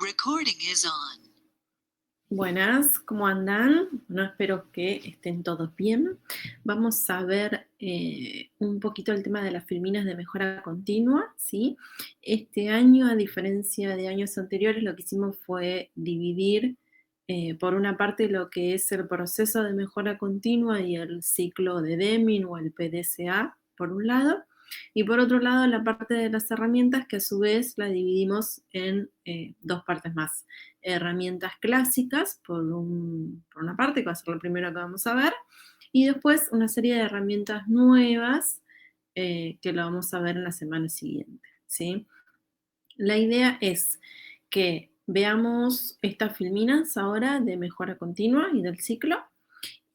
Recording is on. Buenas, ¿cómo andan? Bueno, espero que estén todos bien. Vamos a ver un poquito el tema de las filminas de mejora continua, ¿sí? Este año, a diferencia de años anteriores, lo que hicimos fue dividir por una parte lo que es el proceso de mejora continua y el ciclo de Deming o el PDCA, por un lado, y por otro lado la parte de las herramientas, que a su vez la dividimos en dos partes más. Herramientas clásicas, por una parte, que va a ser lo primero que vamos a ver, y después una serie de herramientas nuevas que lo vamos a ver en la semana siguiente, ¿sí? La idea es que veamos estas filminas ahora de mejora continua y del ciclo,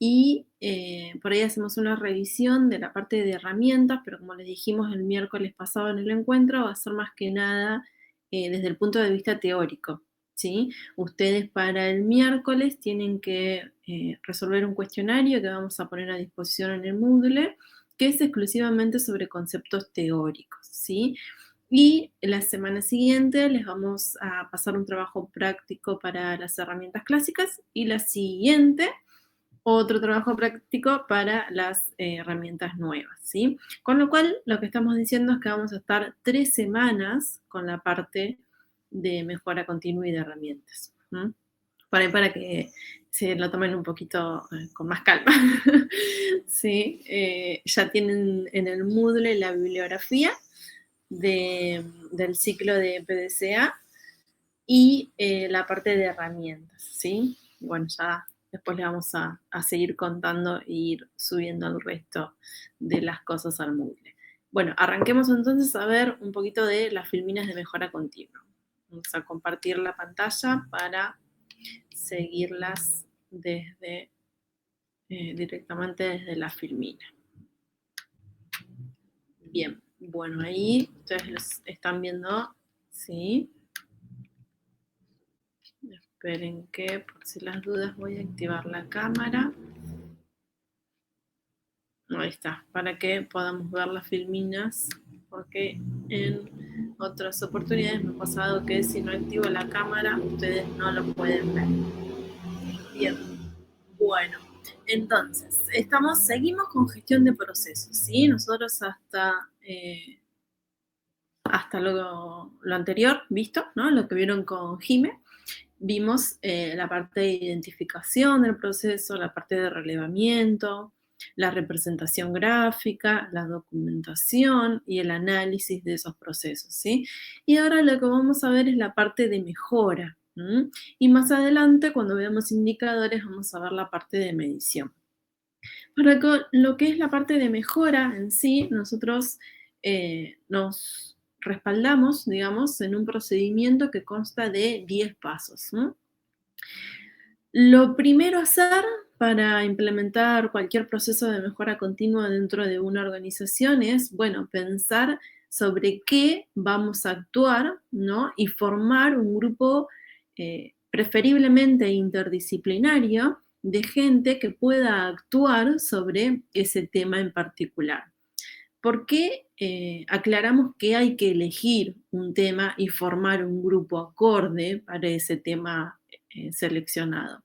y por ahí hacemos una revisión de la parte de herramientas, pero como les dijimos el miércoles pasado en el encuentro, va a ser más que nada desde el punto de vista teórico, ¿sí? Ustedes para el miércoles tienen que resolver un cuestionario que vamos a poner a disposición en el Moodle, que es exclusivamente sobre conceptos teóricos, ¿sí? Y la semana siguiente les vamos a pasar un trabajo práctico para las herramientas clásicas, y la siguiente otro trabajo práctico para las herramientas nuevas, ¿sí? Con lo cual, lo que estamos diciendo es que vamos a estar 3 semanas con la parte de mejora continua y de herramientas. Para que se lo tomen un poquito con más calma. ¿Sí? Ya tienen en el Moodle la bibliografía del ciclo de PDCA y la parte de herramientas, ¿sí? Bueno, ya después le vamos a seguir contando e ir subiendo el resto de las cosas al Moodle. Bueno, arranquemos entonces a ver un poquito de las filminas de mejora continua. Vamos a compartir la pantalla para seguirlas directamente desde la filmina. Bien, bueno, ahí ustedes los están viendo, ¿sí? Esperen que, por si las dudas, voy a activar la cámara. Ahí está, para que podamos ver las filminas, porque en otras oportunidades me ha pasado que si no activo la cámara, ustedes no lo pueden ver. Bien, bueno, entonces, seguimos con gestión de procesos, ¿sí? Nosotros hasta lo anterior, visto, ¿no? Lo que vieron con Jime, vimos la parte de identificación del proceso, la parte de relevamiento, la representación gráfica, la documentación y el análisis de esos procesos, ¿sí? Y ahora lo que vamos a ver es la parte de mejora. Y más adelante, cuando veamos indicadores, vamos a ver la parte de medición. Para lo que es la parte de mejora en sí, nosotros nos respaldamos, digamos, en un procedimiento que consta de 10 pasos, ¿no? Lo primero a hacer para implementar cualquier proceso de mejora continua dentro de una organización es, bueno, pensar sobre qué vamos a actuar, ¿no? Y formar un grupo preferiblemente interdisciplinario de gente que pueda actuar sobre ese tema en particular. ¿Por qué aclaramos que hay que elegir un tema y formar un grupo acorde para ese tema seleccionado?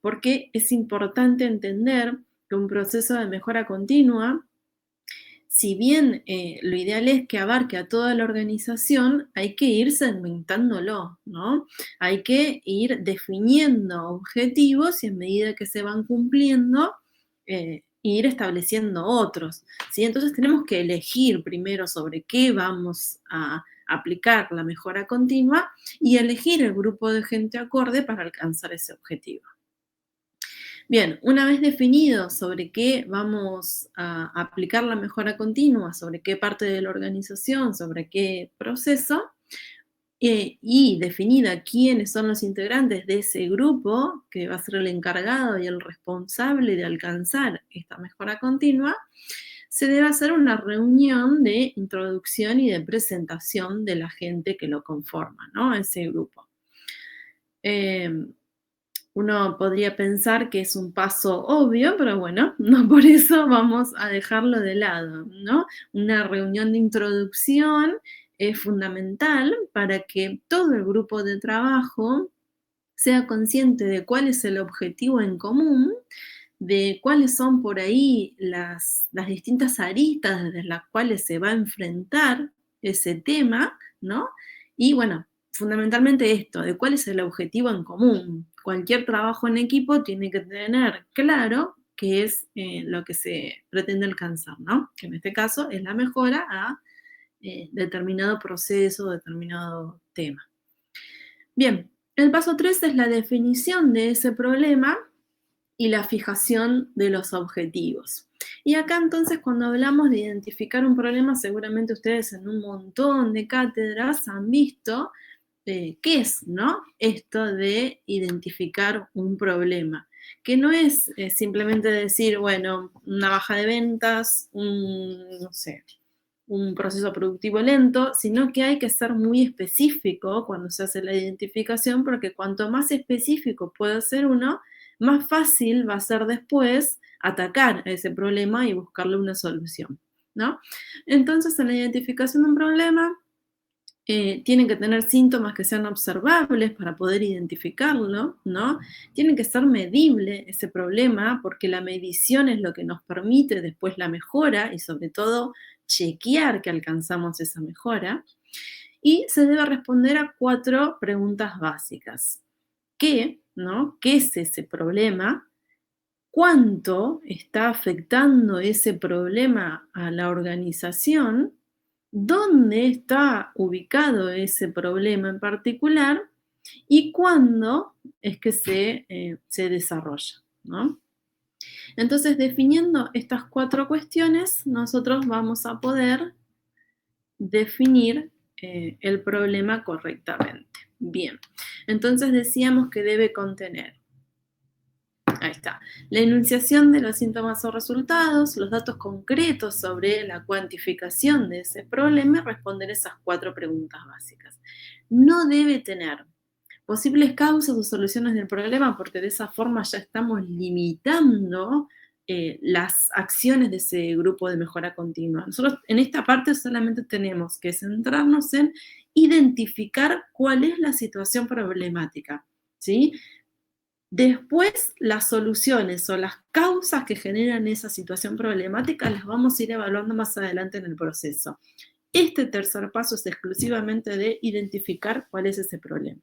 Porque es importante entender que un proceso de mejora continua, si bien lo ideal es que abarque a toda la organización, hay que ir segmentándolo, ¿no? Hay que ir definiendo objetivos y en medida que se van cumpliendo, ir estableciendo otros, ¿sí? Entonces tenemos que elegir primero sobre qué vamos a aplicar la mejora continua y elegir el grupo de gente acorde para alcanzar ese objetivo. Bien, una vez definido sobre qué vamos a aplicar la mejora continua, sobre qué parte de la organización, sobre qué proceso, y definida quiénes son los integrantes de ese grupo, que va a ser el encargado y el responsable de alcanzar esta mejora continua, se debe hacer una reunión de introducción y de presentación de la gente que lo conforma, ¿no? Ese grupo. Uno podría pensar que es un paso obvio, pero bueno, no por eso vamos a dejarlo de lado, ¿no? Una reunión de introducción es fundamental para que todo el grupo de trabajo sea consciente de cuál es el objetivo en común, de cuáles son por ahí las distintas aristas desde las cuales se va a enfrentar ese tema, ¿no? Y bueno, fundamentalmente esto, de cuál es el objetivo en común. Cualquier trabajo en equipo tiene que tener claro qué es lo que se pretende alcanzar, ¿no? Que en este caso es la mejora a determinado proceso, determinado tema. Bien, el paso 3 es la definición de ese problema y la fijación de los objetivos. Y acá entonces cuando hablamos de identificar un problema, seguramente ustedes en un montón de cátedras han visto qué es, ¿no? Esto de identificar un problema, que no es simplemente decir, bueno, una baja de ventas, no sé, un proceso productivo lento, sino que hay que ser muy específico cuando se hace la identificación, porque cuanto más específico puede ser uno, más fácil va a ser después atacar a ese problema y buscarle una solución, ¿no? Entonces, en la identificación de un problema, tienen que tener síntomas que sean observables para poder identificarlo, ¿no? Tiene que ser medible ese problema, porque la medición es lo que nos permite después la mejora y sobre todo chequear que alcanzamos esa mejora. Y se debe responder a 4 preguntas básicas. ¿Qué, no? ¿Qué es ese problema? ¿Cuánto está afectando ese problema a la organización? ¿Dónde está ubicado ese problema en particular? ¿Y cuándo es que se desarrolla, ¿no? Entonces, definiendo estas 4 cuestiones, nosotros vamos a poder definir el problema correctamente. Bien, entonces decíamos que debe contener, ahí está, la enunciación de los síntomas o resultados, los datos concretos sobre la cuantificación de ese problema y responder esas 4 preguntas básicas. No debe tener posibles causas o soluciones del problema, porque de esa forma ya estamos limitando las acciones de ese grupo de mejora continua. Nosotros en esta parte solamente tenemos que centrarnos en identificar cuál es la situación problemática, ¿sí? Después, las soluciones o las causas que generan esa situación problemática las vamos a ir evaluando más adelante en el proceso. Este tercer paso es exclusivamente de identificar cuál es ese problema.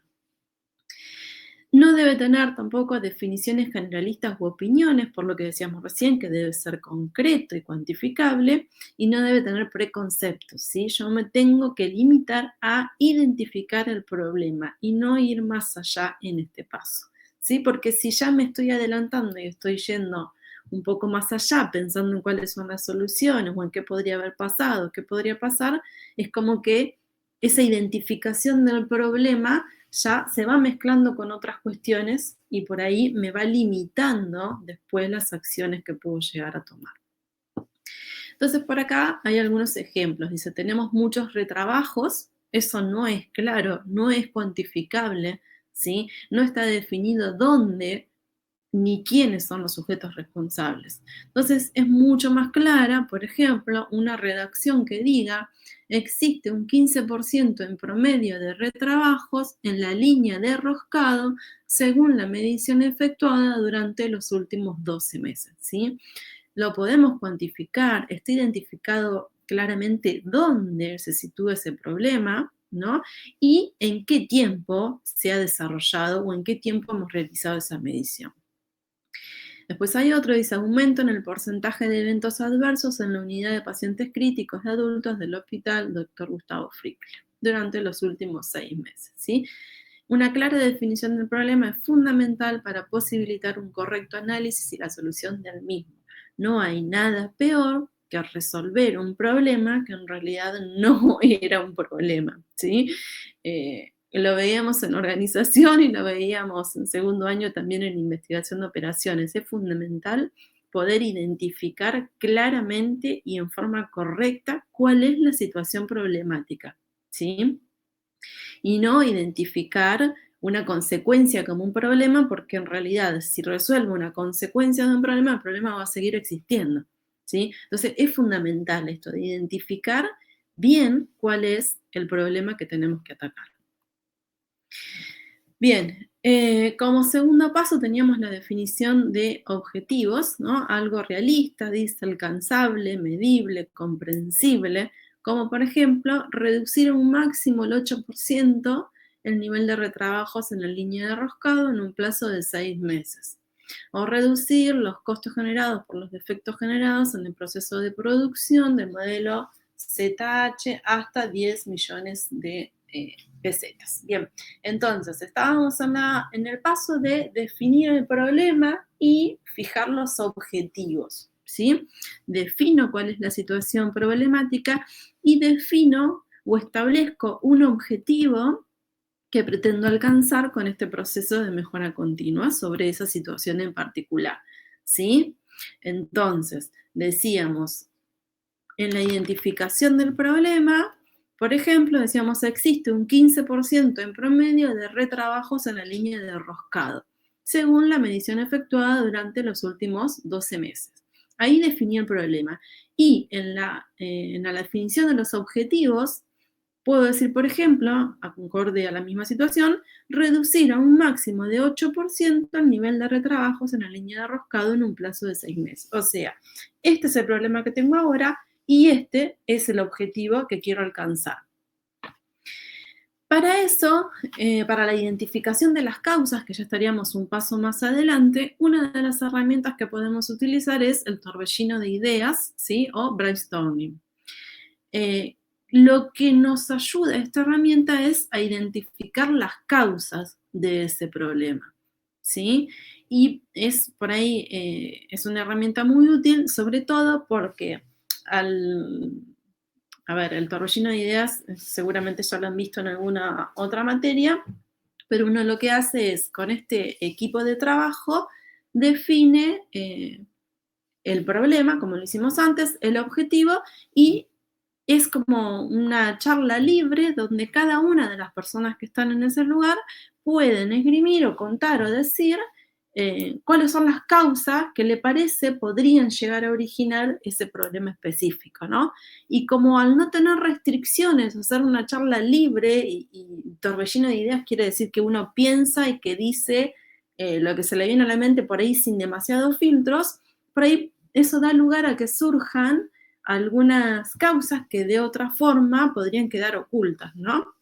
No debe tener tampoco definiciones generalistas u opiniones, por lo que decíamos recién, que debe ser concreto y cuantificable, y no debe tener preconceptos, ¿sí? Yo me tengo que limitar a identificar el problema y no ir más allá en este paso, ¿sí? Porque si ya me estoy adelantando y estoy yendo un poco más allá, pensando en cuáles son las soluciones o en qué podría haber pasado, qué podría pasar, es como que esa identificación del problema ya se va mezclando con otras cuestiones y por ahí me va limitando después las acciones que puedo llegar a tomar. Entonces, por acá hay algunos ejemplos. Dice, tenemos muchos retrabajos, eso no es claro, no es cuantificable, ¿sí? No está definido dónde ni quiénes son los sujetos responsables. Entonces, es mucho más clara, por ejemplo, una redacción que diga, existe un 15% en promedio de retrabajos en la línea de roscado según la medición efectuada durante los últimos 12 meses, ¿sí? Lo podemos cuantificar, está identificado claramente dónde se sitúa ese problema, ¿no? Y en qué tiempo se ha desarrollado o en qué tiempo hemos realizado esa medición. Después hay otro, dice aumento en el porcentaje de eventos adversos en la unidad de pacientes críticos de adultos del Hospital Dr. Gustavo Frickle durante los últimos 6 meses, ¿sí? Una clara definición del problema es fundamental para posibilitar un correcto análisis y la solución del mismo. No hay nada peor que resolver un problema que en realidad no era un problema, ¿sí? Lo veíamos en organización y lo veíamos en segundo año también en investigación de operaciones. Es fundamental poder identificar claramente y en forma correcta cuál es la situación problemática, ¿sí? Y no identificar una consecuencia como un problema, porque en realidad si resuelvo una consecuencia de un problema, el problema va a seguir existiendo, ¿sí? Entonces es fundamental esto de identificar bien cuál es el problema que tenemos que atacar. Bien, como segundo paso teníamos la definición de objetivos, ¿no? Algo realista, dice, alcanzable, medible, comprensible, como por ejemplo reducir a un máximo el 8% el nivel de retrabajos en la línea de roscado en un plazo de 6 meses. O reducir los costos generados por los defectos generados en el proceso de producción del modelo ZH hasta 10 millones de pesetas. Bien, entonces estábamos en el paso de definir el problema y fijar los objetivos, ¿sí? Defino cuál es la situación problemática y defino o establezco un objetivo que pretendo alcanzar con este proceso de mejora continua sobre esa situación en particular, ¿sí? Entonces, decíamos, en la identificación del problema, por ejemplo, decíamos, existe un 15% en promedio de retrabajos en la línea de roscado, según la medición efectuada durante los últimos 12 meses. Ahí definí el problema. Y en la definición de los objetivos, puedo decir, por ejemplo, acorde a la misma situación, reducir a un máximo de 8% el nivel de retrabajos en la línea de roscado en un plazo de 6 meses. O sea, este es el problema que tengo ahora y este es el objetivo que quiero alcanzar. Para eso, para la identificación de las causas, que ya estaríamos un paso más adelante, una de las herramientas que podemos utilizar es el torbellino de ideas, ¿sí? O brainstorming. Lo que nos ayuda esta herramienta es a identificar las causas de ese problema, ¿sí? Y es por ahí, es una herramienta muy útil, sobre todo porque el torbellino de ideas seguramente ya lo han visto en alguna otra materia, pero uno lo que hace es, con este equipo de trabajo, define el problema, como lo hicimos antes, el objetivo, y es como una charla libre donde cada una de las personas que están en ese lugar pueden esgrimir o contar o decir cuáles son las causas que le parece podrían llegar a originar ese problema específico, ¿no? Y como al no tener restricciones, hacer una charla libre y torbellino de ideas quiere decir que uno piensa y que dice lo que se le viene a la mente por ahí sin demasiados filtros, por ahí eso da lugar a que surjan algunas causas que de otra forma podrían quedar ocultas, ¿no?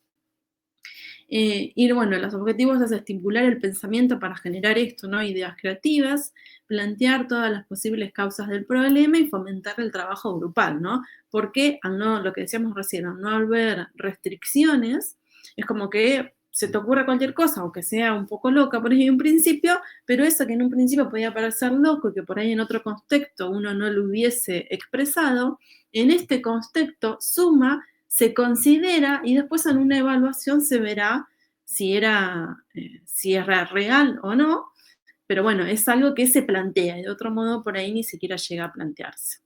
Y bueno, los objetivos es estimular el pensamiento para generar esto, ¿no? Ideas creativas, plantear todas las posibles causas del problema y fomentar el trabajo grupal, ¿no? Porque lo que decíamos recién, al no haber restricciones, es como que se te ocurre cualquier cosa, aunque sea un poco loca por ahí en un principio, pero eso que en un principio podía parecer loco y que por ahí en otro contexto uno no lo hubiese expresado, en este contexto suma, se considera y después en una evaluación se verá si era real o no, pero bueno, es algo que se plantea, y de otro modo por ahí ni siquiera llega a plantearse.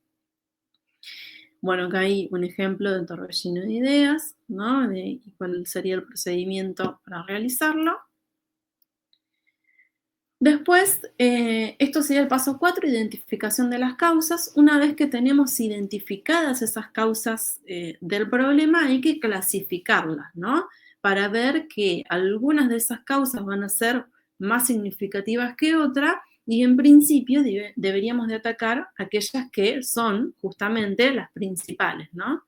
Bueno, acá hay un ejemplo de torbellino de ideas, ¿no? De cuál sería el procedimiento para realizarlo. Después, esto sería el paso 4, identificación de las causas. Una vez que tenemos identificadas esas causas del problema, hay que clasificarlas, ¿no? Para ver que algunas de esas causas van a ser más significativas que otras y en principio deberíamos de atacar aquellas que son justamente las principales, ¿no?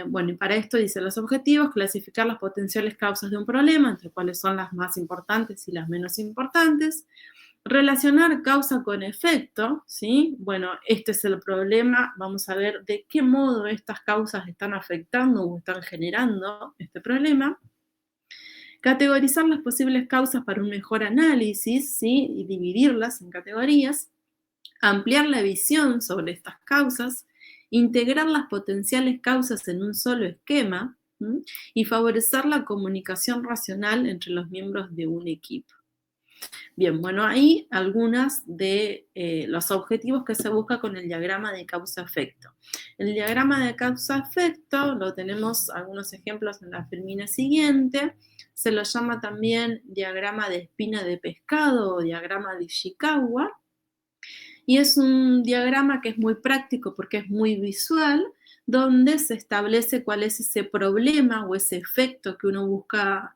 Bueno, y para esto dice los objetivos, clasificar las potenciales causas de un problema, entre cuáles son las más importantes y las menos importantes, relacionar causa con efecto, ¿sí? Bueno, este es el problema, vamos a ver de qué modo estas causas están afectando o están generando este problema. Categorizar las posibles causas para un mejor análisis, ¿sí? Y dividirlas en categorías. Ampliar la visión sobre estas causas, integrar las potenciales causas en un solo esquema, ¿m? Y favorecer la comunicación racional entre los miembros de un equipo. Bien, bueno, ahí algunas de los objetivos que se busca con el diagrama de causa-efecto. El diagrama de causa-efecto, lo tenemos algunos ejemplos en la filmina siguiente, se lo llama también diagrama de espina de pescado o diagrama de Ishikawa, y es un diagrama que es muy práctico porque es muy visual, donde se establece cuál es ese problema o ese efecto que uno busca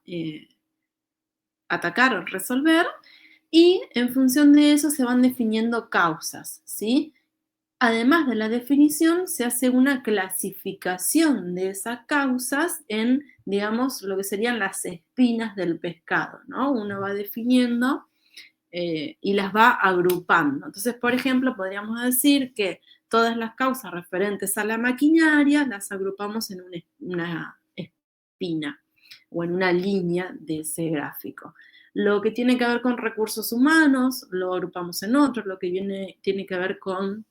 atacar o resolver, y en función de eso se van definiendo causas, ¿sí? Además de la definición, se hace una clasificación de esas causas en, digamos, lo que serían las espinas del pescado, ¿no? Uno va definiendo y las va agrupando. Entonces, por ejemplo, podríamos decir que todas las causas referentes a la maquinaria las agrupamos en una espina o en una línea de ese gráfico. Lo que tiene que ver con recursos humanos lo agrupamos en otro, lo que tiene que ver con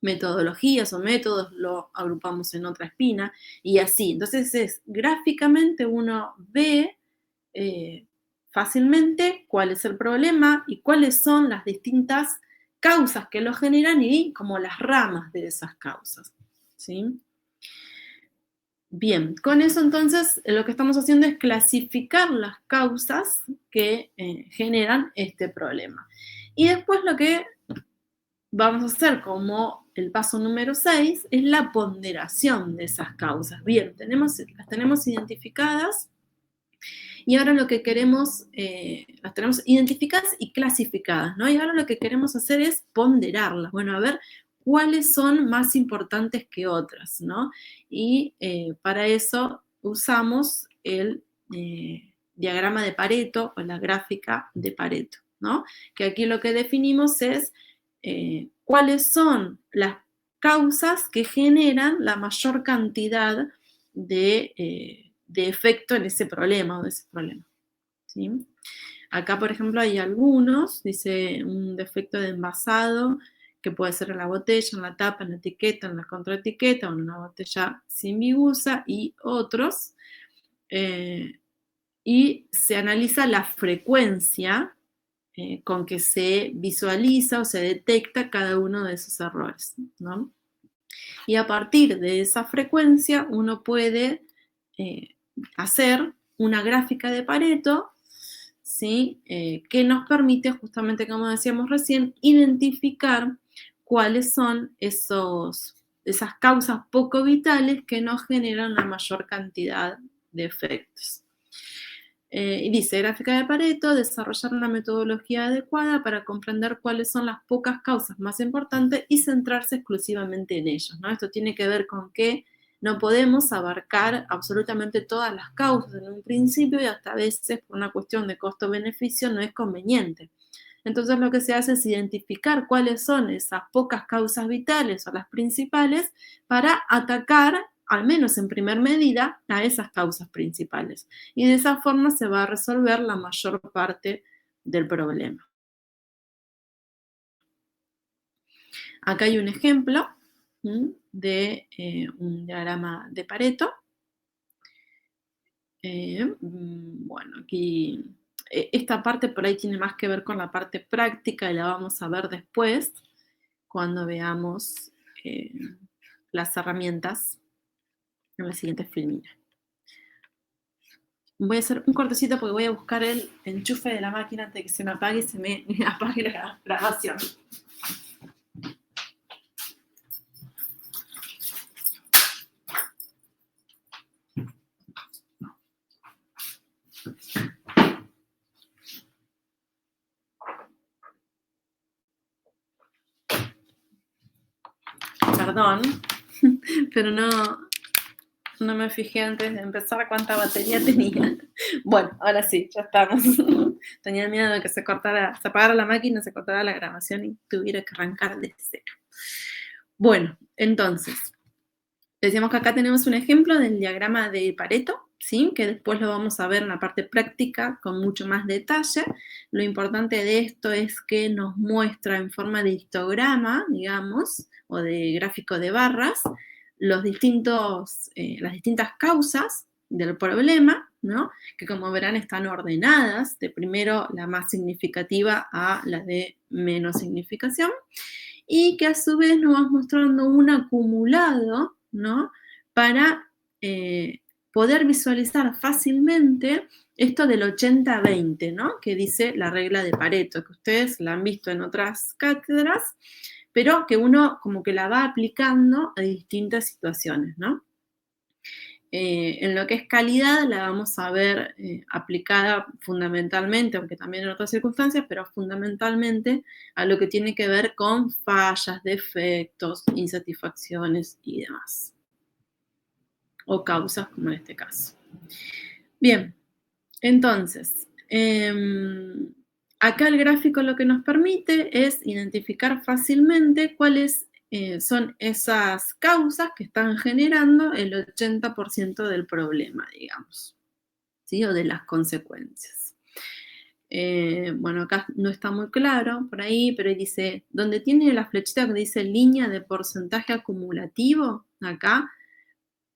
metodologías o métodos lo agrupamos en otra espina y así. Entonces, gráficamente uno ve fácilmente cuál es el problema y cuáles son las distintas causas que lo generan y como las ramas de esas causas, ¿sí? Bien, con eso entonces lo que estamos haciendo es clasificar las causas que generan este problema. Y después lo que vamos a hacer como el paso número 6 es la ponderación de esas causas. Bien, las tenemos identificadas y ahora lo que queremos, las tenemos identificadas y clasificadas, ¿no? Y ahora lo que queremos hacer es ponderarlas. Bueno, a ver cuáles son más importantes que otras, ¿no? Y para eso usamos el diagrama de Pareto o la gráfica de Pareto, ¿no? Que aquí lo que definimos es cuáles son las causas que generan la mayor cantidad de efecto en ese problema o de ese problema, ¿sí? Acá, por ejemplo, hay algunos, dice un defecto de envasado, que puede ser en la botella, en la tapa, en la etiqueta, en la contraetiqueta, o en una botella sin bigusa, y otros. Y se analiza la frecuencia con que se visualiza o se detecta cada uno de esos errores, ¿no? Y a partir de esa frecuencia uno puede hacer una gráfica de Pareto, ¿sí? Que nos permite, justamente como decíamos recién, identificar cuáles son esas causas poco vitales que nos generan la mayor cantidad de efectos. Y dice, gráfica de Pareto, desarrollar una metodología adecuada para comprender cuáles son las pocas causas más importantes y centrarse exclusivamente en ellos, ¿no? Esto tiene que ver con que no podemos abarcar absolutamente todas las causas en un principio y hasta a veces por una cuestión de costo-beneficio no es conveniente. Entonces lo que se hace es identificar cuáles son esas pocas causas vitales o las principales para atacar, al menos en primer medida, a esas causas principales. Y de esa forma se va a resolver la mayor parte del problema. Acá hay un ejemplo de un diagrama de Pareto. Bueno, aquí esta parte por ahí tiene más que ver con la parte práctica y la vamos a ver después cuando veamos las herramientas en la siguiente filmina. Voy a hacer un cortecito porque voy a buscar el enchufe de la máquina antes de que se me apague y se me apague la grabación. Perdón, pero no me fijé antes de empezar cuánta batería tenía. Bueno, ahora sí, ya estamos. Tenía miedo de que se apagara la máquina, se cortara la grabación y tuviera que arrancar de cero. Bueno, entonces, decíamos que acá tenemos un ejemplo del diagrama de Pareto, ¿sí? Que después lo vamos a ver en la parte práctica con mucho más detalle. Lo importante de esto es que nos muestra en forma de histograma, digamos, o de gráfico de barras, las distintas causas del problema, ¿no? Que como verán están ordenadas, de primero la más significativa a la de menos significación, y que a su vez nos va mostrando un acumulado, ¿no? Para poder visualizar fácilmente esto del 80-20, ¿no? Que dice la regla de Pareto, que ustedes la han visto en otras cátedras, pero que uno como que la va aplicando a distintas situaciones, ¿no? En lo que es calidad la vamos a ver aplicada fundamentalmente, aunque también en otras circunstancias, pero fundamentalmente a lo que tiene que ver con fallas, defectos, insatisfacciones y demás, o causas como en este caso. Bien, entonces, acá el gráfico lo que nos permite es identificar fácilmente cuáles son esas causas que están generando el 80% del problema, digamos, ¿sí? O de las consecuencias. Bueno, acá no está muy claro por ahí, pero ahí dice, donde tiene la flechita que dice línea de porcentaje acumulativo, acá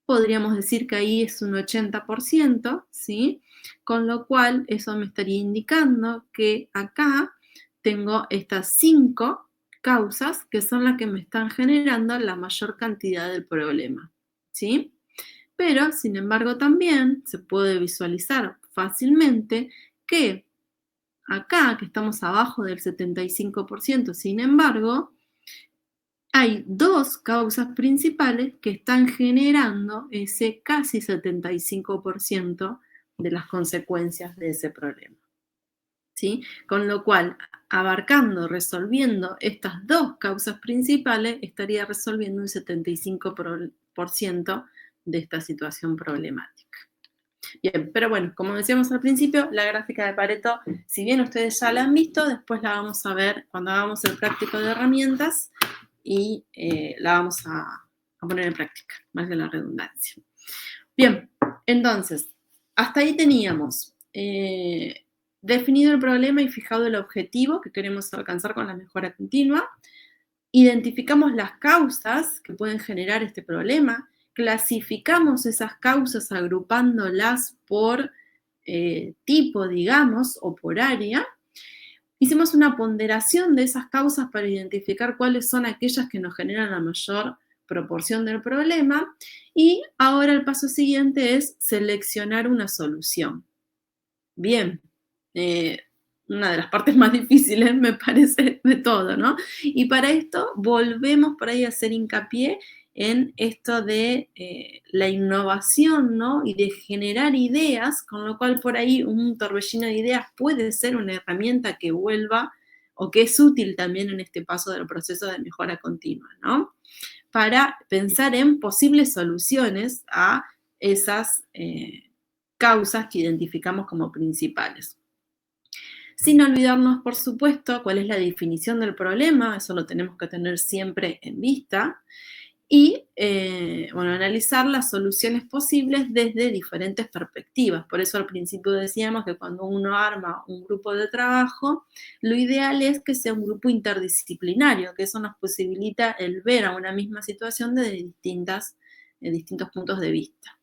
podríamos decir que ahí es un 80%, ¿sí? Con lo cual, eso me estaría indicando que acá tengo estas 5 causas que son las que me están generando la mayor cantidad del problema, ¿sí? Pero, sin embargo, también se puede visualizar fácilmente que acá, que estamos abajo del 75%, sin embargo, hay 2 causas principales que están generando ese casi 75% de las consecuencias de ese problema, ¿sí? Con lo cual, abarcando, resolviendo estas 2 causas principales, estaría resolviendo un 75% de esta situación problemática. Bien, pero bueno, como decíamos al principio, la gráfica de Pareto, si bien ustedes ya la han visto, después la vamos a ver cuando hagamos el práctico de herramientas y la vamos a poner en práctica, más de la redundancia. Bien, entonces, hasta ahí teníamos definido el problema y fijado el objetivo que queremos alcanzar con la mejora continua. Identificamos las causas que pueden generar este problema, clasificamos esas causas agrupándolas por tipo, digamos, o por área. Hicimos una ponderación de esas causas para identificar cuáles son aquellas que nos generan la mayor proporción del problema. Y ahora el paso siguiente es seleccionar una solución. Bien, una de las partes más difíciles, me parece, de todo, ¿no? Y para esto volvemos por ahí a hacer hincapié en esto de la innovación, ¿no? Y de generar ideas, con lo cual por ahí un torbellino de ideas puede ser una herramienta que vuelva o que es útil también en este paso del proceso de mejora continua, ¿no? Para pensar en posibles soluciones a esas causas que identificamos como principales. Sin olvidarnos, por supuesto, cuál es la definición del problema, eso lo tenemos que tener siempre en vista, y bueno, analizar las soluciones posibles desde diferentes perspectivas. Por eso al principio decíamos que cuando uno arma un grupo de trabajo, lo ideal es que sea un grupo interdisciplinario, que eso nos posibilita el ver a una misma situación desde distintos puntos de vista.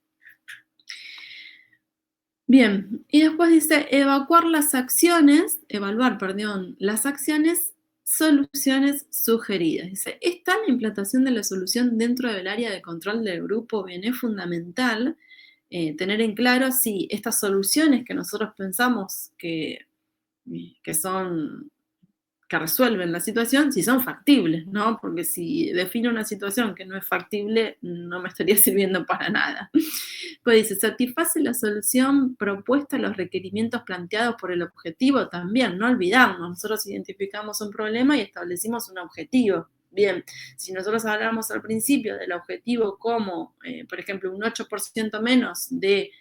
Bien, y después dice evaluar las acciones, soluciones sugeridas. Dice, ¿está la implantación de la solución dentro del área de control del grupo? Bien, es fundamental tener en claro si estas soluciones que nosotros pensamos que resuelven la situación, si son factibles, ¿no? Porque si defino una situación que no es factible, no me estaría sirviendo para nada. Pues dice, satisface la solución propuesta los requerimientos planteados por el objetivo también, no olvidarnos, nosotros identificamos un problema y establecimos un objetivo. Bien, si nosotros hablamos al principio del objetivo como, por ejemplo, un 8% menos de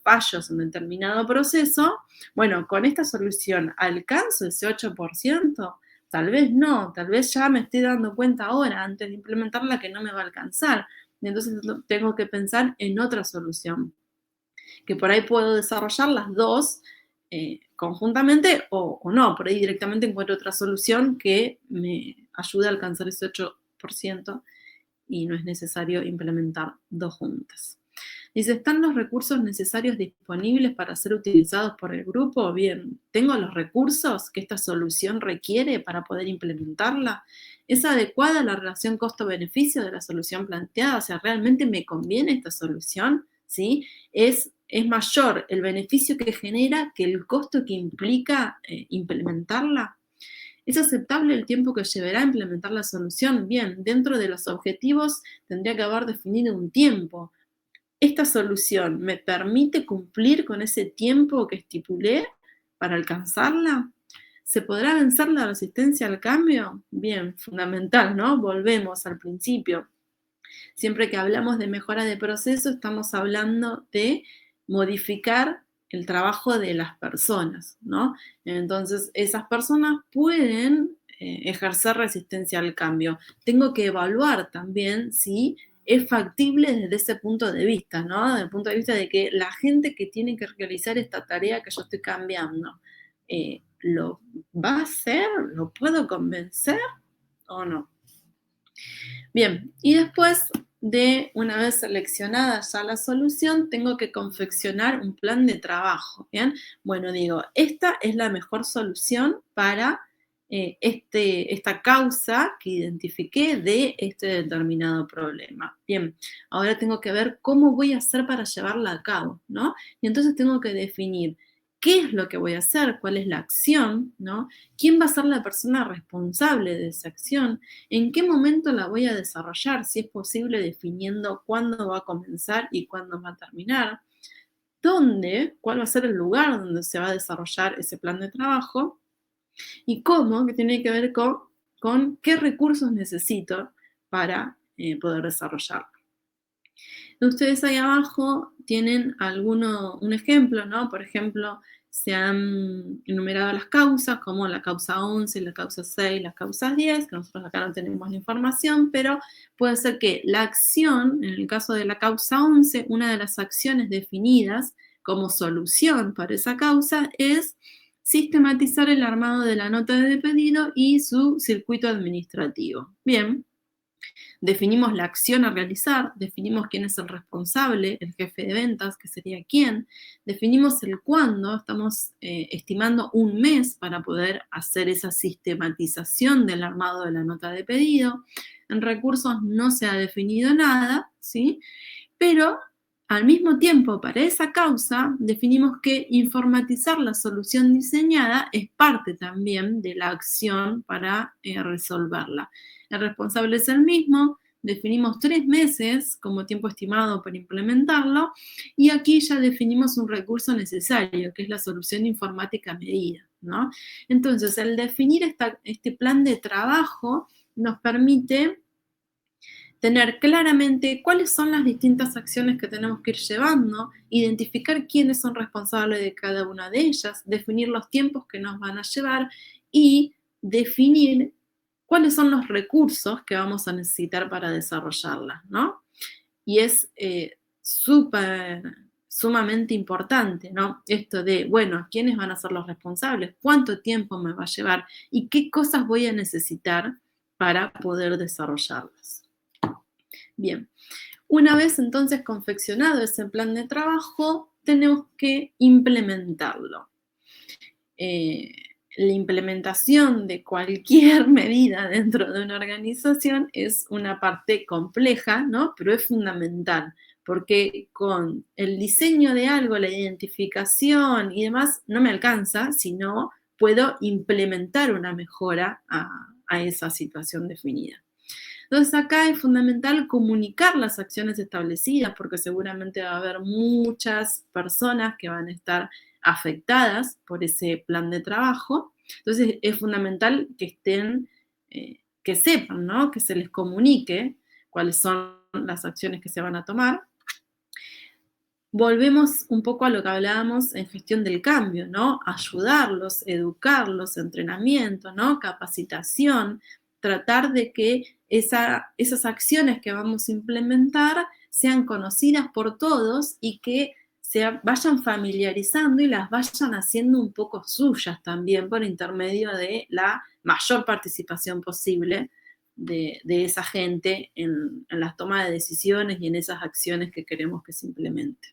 fallos en determinado proceso, bueno, con esta solución, ¿alcanzo ese 8%? Tal vez no, tal vez ya me estoy dando cuenta ahora, antes de implementarla, que no me va a alcanzar. Y entonces tengo que pensar en otra solución, que por ahí puedo desarrollar las dos conjuntamente o no, por ahí directamente encuentro otra solución que me ayude a alcanzar ese 8% y no es necesario implementar dos juntas. Dice, ¿están los recursos necesarios disponibles para ser utilizados por el grupo? Bien, ¿tengo los recursos que esta solución requiere para poder implementarla? ¿Es adecuada la relación costo-beneficio de la solución planteada? O sea, ¿realmente me conviene esta solución? ¿Sí? ¿Es mayor el beneficio que genera que el costo que implica implementarla? ¿Es aceptable el tiempo que llevará a implementar la solución? Bien, dentro de los objetivos tendría que haber definido un tiempo. ¿Esta solución me permite cumplir con ese tiempo que estipulé para alcanzarla? ¿Se podrá vencer la resistencia al cambio? Bien, fundamental, ¿no? Volvemos al principio. Siempre que hablamos de mejora de proceso, estamos hablando de modificar el trabajo de las personas, ¿no? Entonces, esas personas pueden ejercer resistencia al cambio. Tengo que evaluar también si es factible desde ese punto de vista, ¿no? Desde el punto de vista de que la gente que tiene que realizar esta tarea que yo estoy cambiando, ¿lo va a hacer? ¿Lo puedo convencer o no? Bien, y después de una vez seleccionada ya la solución, tengo que confeccionar un plan de trabajo, ¿bien? Bueno, digo, esta es la mejor solución para esta causa que identifiqué de este determinado problema. Bien, ahora tengo que ver cómo voy a hacer para llevarla a cabo, ¿no? Y entonces tengo que definir qué es lo que voy a hacer, cuál es la acción, ¿no? ¿Quién va a ser la persona responsable de esa acción? ¿En qué momento la voy a desarrollar? Si es posible, definiendo cuándo va a comenzar y cuándo va a terminar. ¿Dónde? ¿Cuál va a ser el lugar donde se va a desarrollar ese plan de trabajo? Y cómo, que tiene que ver con qué recursos necesito para poder desarrollarlo. Ustedes ahí abajo tienen un ejemplo, ¿no? Por ejemplo, se han enumerado las causas, como la causa 11, la causa 6, las causas 10, que nosotros acá no tenemos la información, pero puede ser que la acción, en el caso de la causa 11, una de las acciones definidas como solución para esa causa es sistematizar el armado de la nota de pedido y su circuito administrativo. Bien. Definimos la acción a realizar, definimos quién es el responsable, el jefe de ventas, que sería quién, definimos el cuándo, estamos estimando un mes para poder hacer esa sistematización del armado de la nota de pedido. En recursos no se ha definido nada, ¿sí? Pero al mismo tiempo, para esa causa, definimos que informatizar la solución diseñada es parte también de la acción para resolverla. El responsable es el mismo, definimos 3 meses como tiempo estimado para implementarlo, y aquí ya definimos un recurso necesario, que es la solución informática medida, ¿no? Entonces, el definir este plan de trabajo nos permite tener claramente cuáles son las distintas acciones que tenemos que ir llevando, identificar quiénes son responsables de cada una de ellas, definir los tiempos que nos van a llevar y definir cuáles son los recursos que vamos a necesitar para desarrollarlas, ¿no? Y es sumamente importante, ¿no? Esto de, bueno, ¿quiénes van a ser los responsables? ¿Cuánto tiempo me va a llevar? ¿Y qué cosas voy a necesitar para poder desarrollarlas? Bien, una vez entonces confeccionado ese plan de trabajo, tenemos que implementarlo. La implementación de cualquier medida dentro de una organización es una parte compleja, ¿no? Pero es fundamental, porque con el diseño de algo, la identificación y demás, no me alcanza, sino puedo implementar una mejora a esa situación definida. Entonces acá es fundamental comunicar las acciones establecidas porque seguramente va a haber muchas personas que van a estar afectadas por ese plan de trabajo. Entonces es fundamental que estén, que sepan, ¿no? Que se les comunique cuáles son las acciones que se van a tomar. Volvemos un poco a lo que hablábamos en gestión del cambio, ¿no? Ayudarlos, educarlos, entrenamiento, ¿no? Capacitación, tratar de que esas acciones que vamos a implementar sean conocidas por todos y que se vayan familiarizando y las vayan haciendo un poco suyas también por intermedio de la mayor participación posible de esa gente en la toma de decisiones y en esas acciones que queremos que se implementen.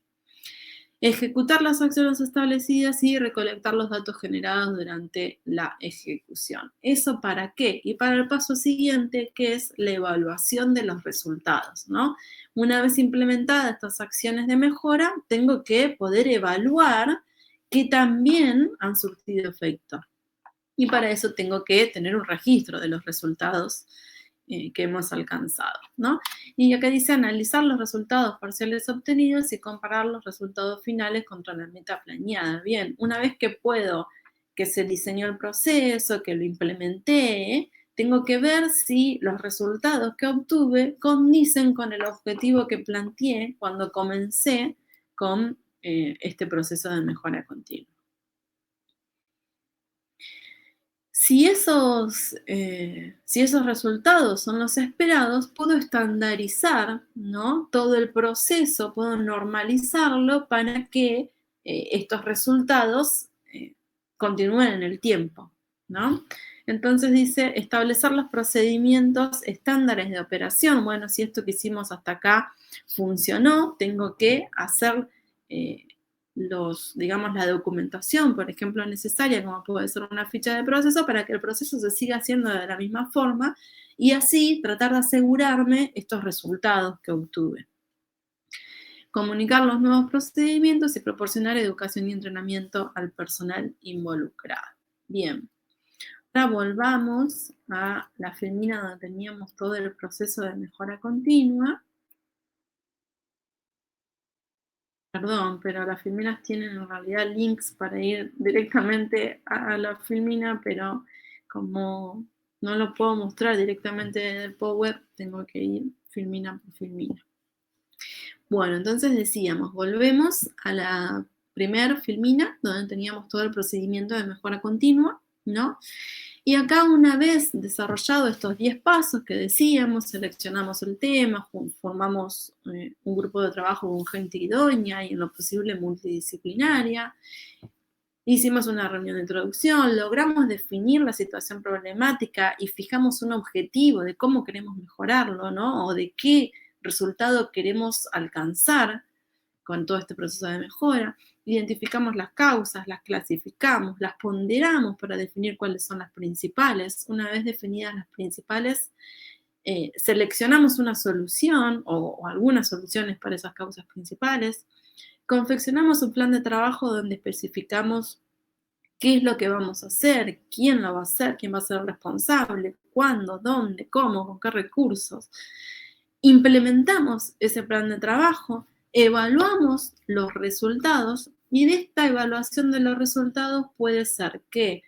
Ejecutar las acciones establecidas y recolectar los datos generados durante la ejecución. ¿Eso para qué? Y para el paso siguiente, que es la evaluación de los resultados, ¿no? Una vez implementadas estas acciones de mejora, tengo que poder evaluar que también han surtido efecto. y para eso tengo que tener un registro de los resultados que hemos alcanzado, ¿no? Y acá dice analizar los resultados parciales obtenidos y comparar los resultados finales contra la meta planeada. Bien, una vez que se diseñó el proceso, que lo implementé, tengo que ver si los resultados que obtuve condicen con el objetivo que planteé cuando comencé con este proceso de mejora continua. Si esos resultados son los esperados, puedo estandarizar, ¿no?, todo el proceso, puedo normalizarlo para que estos resultados continúen en el tiempo, ¿no? Entonces dice, establecer los procedimientos estándares de operación. Bueno, si esto que hicimos hasta acá funcionó, tengo que hacer eh, digamos, la documentación, por ejemplo, necesaria, como puede ser una ficha de proceso, para que el proceso se siga haciendo de la misma forma y así tratar de asegurarme estos resultados que obtuve. Comunicar los nuevos procedimientos y proporcionar educación y entrenamiento al personal involucrado. Bien, ahora volvamos a la filmina donde teníamos todo el proceso de mejora continua. Perdón, pero las filminas tienen en realidad links para ir directamente a la filmina, pero como no lo puedo mostrar directamente del Power, tengo que ir filmina por filmina. Bueno, entonces decíamos, volvemos a la primer filmina, donde teníamos todo el procedimiento de mejora continua, ¿no? Y acá, una vez desarrollado estos 10 pasos que decíamos, seleccionamos el tema, formamos un grupo de trabajo con gente idónea y en lo posible multidisciplinaria, hicimos una reunión de introducción, logramos definir la situación problemática y fijamos un objetivo de cómo queremos mejorarlo, ¿no? O de qué resultado queremos alcanzar con todo este proceso de mejora. Identificamos las causas, las clasificamos, las ponderamos para definir cuáles son las principales. Una vez definidas las principales, seleccionamos una solución o algunas soluciones para esas causas principales. Confeccionamos un plan de trabajo donde especificamos qué es lo que vamos a hacer, quién lo va a hacer, quién va a ser el responsable, cuándo, dónde, cómo, con qué recursos. Implementamos ese plan de trabajo, evaluamos los resultados y de esta evaluación de los resultados puede ser que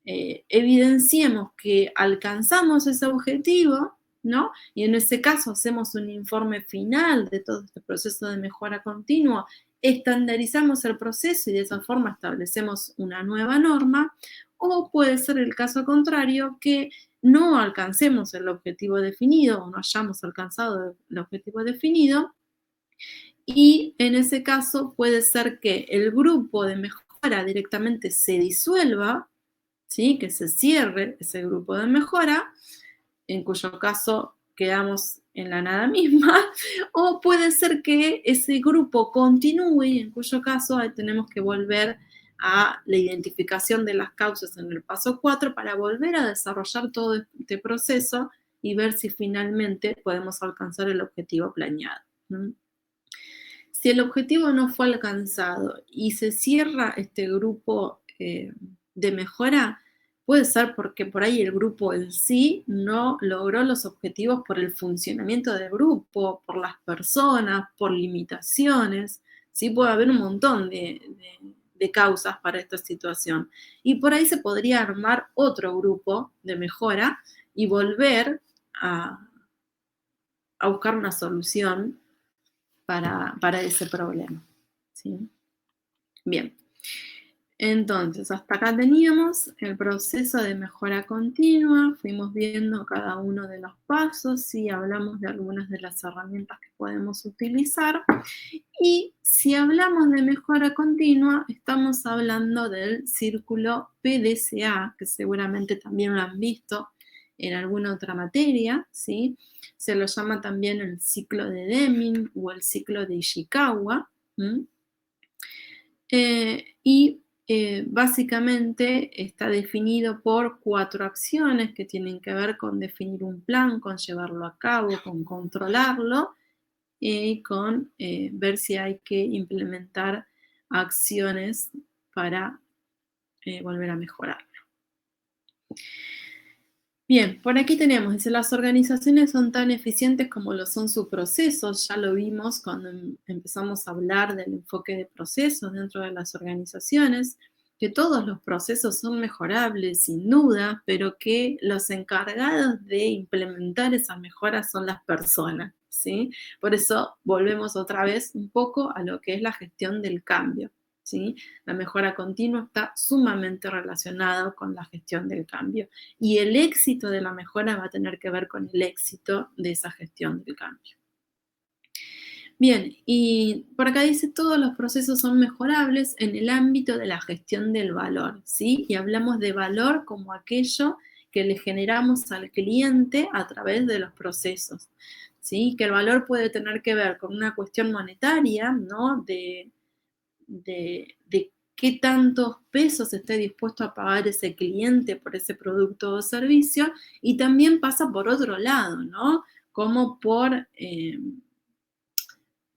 evidenciemos que alcanzamos ese objetivo, ¿no? Y en ese caso hacemos un informe final de todo este proceso de mejora continua, estandarizamos el proceso y de esa forma establecemos una nueva norma, o puede ser el caso contrario, que no alcancemos el objetivo definido o no hayamos alcanzado el objetivo definido, y en ese caso puede ser que el grupo de mejora directamente se disuelva, ¿sí?, que se cierre ese grupo de mejora, en cuyo caso quedamos en la nada misma, o puede ser que ese grupo continúe, y en cuyo caso tenemos que volver a la identificación de las causas en el paso 4 para volver a desarrollar todo este proceso y ver si finalmente podemos alcanzar el objetivo planeado. Si el objetivo no fue alcanzado y se cierra este grupo de mejora, puede ser porque por ahí el grupo en sí no logró los objetivos por el funcionamiento del grupo, por las personas, por limitaciones. ¿Sí? Puede haber un montón de causas para esta situación. Y por ahí se podría armar otro grupo de mejora y volver a buscar una solución para ese problema. ¿Sí? Bien. Entonces, hasta acá teníamos el proceso de mejora continua, fuimos viendo cada uno de los pasos y hablamos de algunas de las herramientas que podemos utilizar. Y si hablamos de mejora continua, estamos hablando del círculo PDCA, que seguramente también lo han visto en alguna otra materia, ¿sí? Se lo llama también el ciclo de Deming o el ciclo de Ishikawa. Básicamente está definido por 4 acciones que tienen que ver con definir un plan, con llevarlo a cabo, con controlarlo y con ver si hay que implementar acciones para volver a mejorarlo. Bien, por aquí tenemos, dice, las organizaciones son tan eficientes como lo son sus procesos. Ya lo vimos cuando empezamos a hablar del enfoque de procesos dentro de las organizaciones, que todos los procesos son mejorables, sin duda, pero que los encargados de implementar esas mejoras son las personas, ¿sí? Por eso volvemos otra vez un poco a lo que es la gestión del cambio, ¿sí? La mejora continua está sumamente relacionado con la gestión del cambio. Y el éxito de la mejora va a tener que ver con el éxito de esa gestión del cambio. Bien, y por acá dice, todos los procesos son mejorables en el ámbito de la gestión del valor, ¿sí? Y hablamos de valor como aquello que le generamos al cliente a través de los procesos, ¿sí? Que el valor puede tener que ver con una cuestión monetaria, ¿no? De qué tantos pesos esté dispuesto a pagar ese cliente por ese producto o servicio, y también pasa por otro lado, ¿no? Como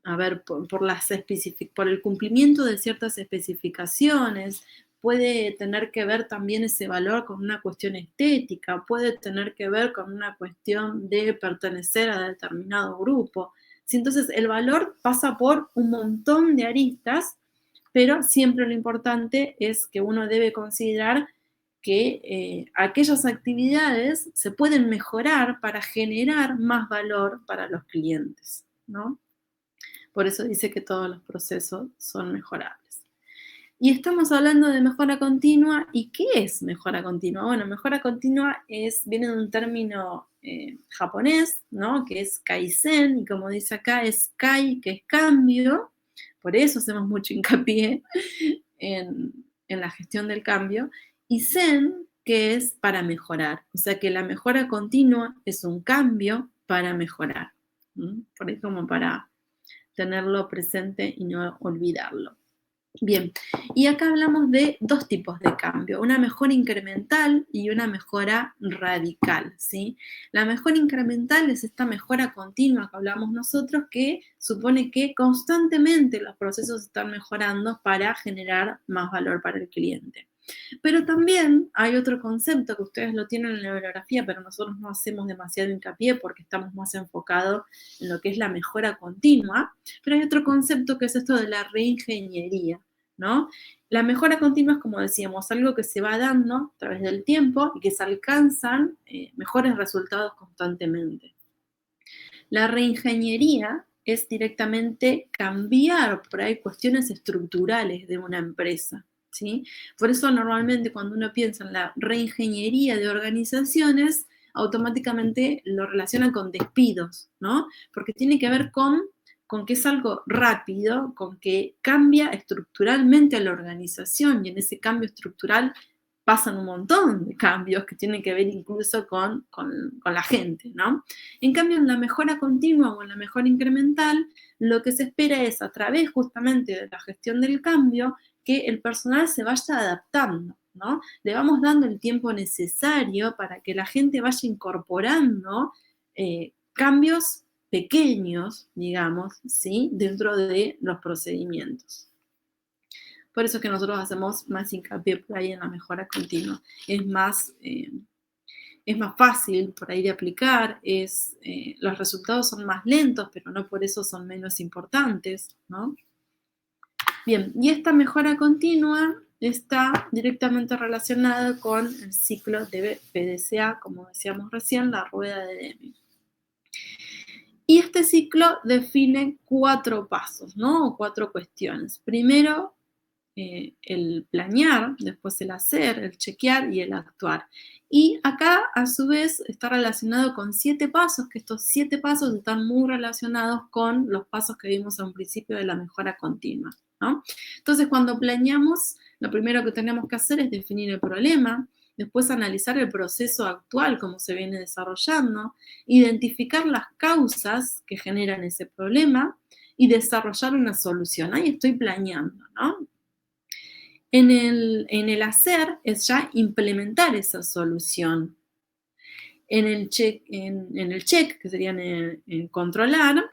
a ver, por el cumplimiento de ciertas especificaciones, puede tener que ver también ese valor con una cuestión estética, puede tener que ver con una cuestión de pertenecer a determinado grupo. Sí, entonces, el valor pasa por un montón de aristas, pero siempre lo importante es que uno debe considerar que aquellas actividades se pueden mejorar para generar más valor para los clientes, ¿no? Por eso dice que todos los procesos son mejorables. Y estamos hablando de mejora continua. ¿Y qué es mejora continua? Bueno, mejora continua viene de un término japonés, ¿no? Que es Kaizen, y como dice acá, es Kai, que es cambio. Por eso hacemos mucho hincapié en la gestión del cambio. Y Zen, que es para mejorar. O sea que la mejora continua es un cambio para mejorar. Por ahí como para tenerlo presente y no olvidarlo. Bien, y acá hablamos de dos tipos de cambio, una mejora incremental y una mejora radical, ¿sí? La mejora incremental es esta mejora continua que hablamos nosotros, que supone que constantemente los procesos están mejorando para generar más valor para el cliente. Pero también hay otro concepto que ustedes lo tienen en la bibliografía, pero nosotros no hacemos demasiado hincapié porque estamos más enfocados en lo que es la mejora continua. Pero hay otro concepto que es esto de la reingeniería, ¿no? La mejora continua es, como decíamos, algo que se va dando a través del tiempo y que se alcanzan mejores resultados constantemente. La reingeniería es directamente cambiar por ahí cuestiones estructurales de una empresa, ¿sí? Por eso normalmente cuando uno piensa en la reingeniería de organizaciones, automáticamente lo relacionan con despidos, ¿no? Porque tiene que ver con que es algo rápido, con que cambia estructuralmente a la organización, y en ese cambio estructural pasan un montón de cambios que tienen que ver incluso con la gente, ¿no? En cambio, en la mejora continua o en la mejora incremental, lo que se espera es, a través justamente de la gestión del cambio, que el personal se vaya adaptando, ¿no? Le vamos dando el tiempo necesario para que la gente vaya incorporando cambios pequeños, digamos, ¿sí? Dentro de los procedimientos. Por eso es que nosotros hacemos más hincapié por ahí en la mejora continua. Es más fácil por ahí de aplicar, los resultados son más lentos, pero no por eso son menos importantes, ¿no? Bien, y esta mejora continua está directamente relacionada con el ciclo de PDCA, como decíamos recién, la rueda de Deming. Y este ciclo define 4 pasos, ¿no? O 4 cuestiones. Primero, el planear, después el hacer, el chequear y el actuar. Y acá, a su vez, está relacionado con 7 pasos, que estos 7 pasos están muy relacionados con los pasos que vimos a un principio de la mejora continua, ¿no? Entonces, cuando planeamos, lo primero que tenemos que hacer es definir el problema, después analizar el proceso actual, cómo se viene desarrollando, identificar las causas que generan ese problema y desarrollar una solución. Ahí estoy planeando, ¿no? En el hacer es ya implementar esa solución. En el check, que sería en controlar,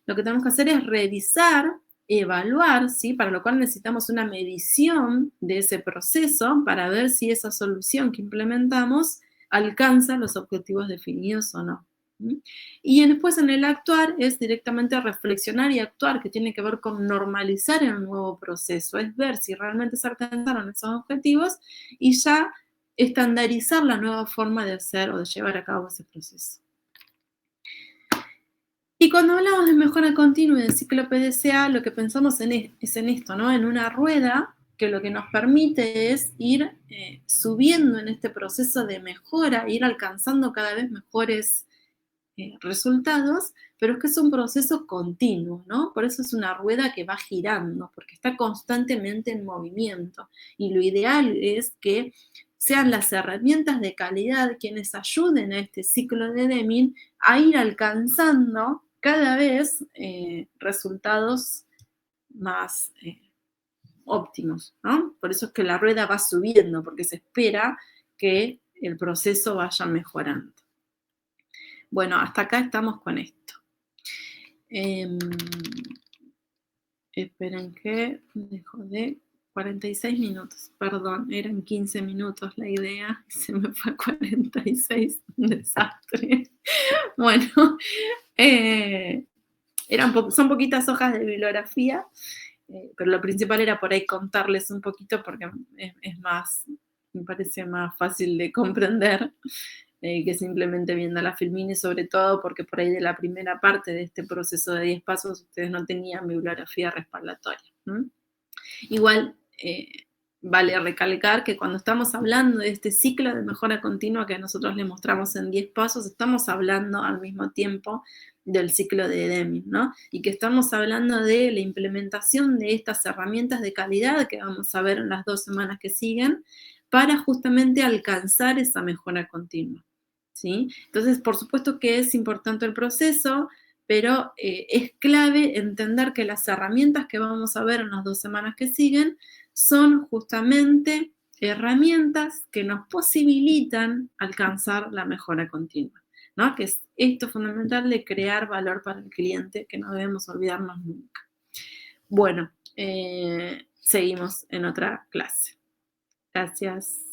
lo que tenemos que hacer es revisar evaluar, ¿sí? Para lo cual necesitamos una medición de ese proceso para ver si esa solución que implementamos alcanza los objetivos definidos o no. ¿Mm? Y después en el actuar es directamente reflexionar y actuar, que tiene que ver con normalizar el nuevo proceso, es ver si realmente se alcanzaron esos objetivos y ya estandarizar la nueva forma de hacer o de llevar a cabo ese proceso. Y cuando hablamos de mejora continua y de ciclo PDCA, lo que pensamos es en esto, ¿no? En una rueda que lo que nos permite es ir subiendo en este proceso de mejora, ir alcanzando cada vez mejores resultados, pero es que es un proceso continuo, ¿no? Por eso es una rueda que va girando, porque está constantemente en movimiento. Y lo ideal es que sean las herramientas de calidad quienes ayuden a este ciclo de Deming a ir alcanzando cada vez resultados más óptimos, ¿no? Por eso es que la rueda va subiendo, porque se espera que el proceso vaya mejorando. Bueno, hasta acá estamos con esto. Esperen que dejo de 46 minutos, perdón, eran 15 minutos la idea, se me fue a 46, un desastre. Bueno, son poquitas hojas de bibliografía, pero lo principal era por ahí contarles un poquito porque me parece más fácil de comprender que simplemente viendo la filmina y sobre todo porque por ahí de la primera parte de este proceso de 10 pasos ustedes no tenían bibliografía respaldatoria. Igual vale recalcar que cuando estamos hablando de este ciclo de mejora continua que nosotros les mostramos en 10 pasos, estamos hablando al mismo tiempo del ciclo de Deming, ¿no? Y que estamos hablando de la implementación de estas herramientas de calidad que vamos a ver en las 2 semanas que siguen para justamente alcanzar esa mejora continua, ¿sí? Entonces, por supuesto que es importante el proceso, pero es clave entender que las herramientas que vamos a ver en las 2 semanas que siguen son justamente herramientas que nos posibilitan alcanzar la mejora continua, ¿no? Que es esto fundamental de crear valor para el cliente, que no debemos olvidarnos nunca. Bueno, seguimos en otra clase. Gracias.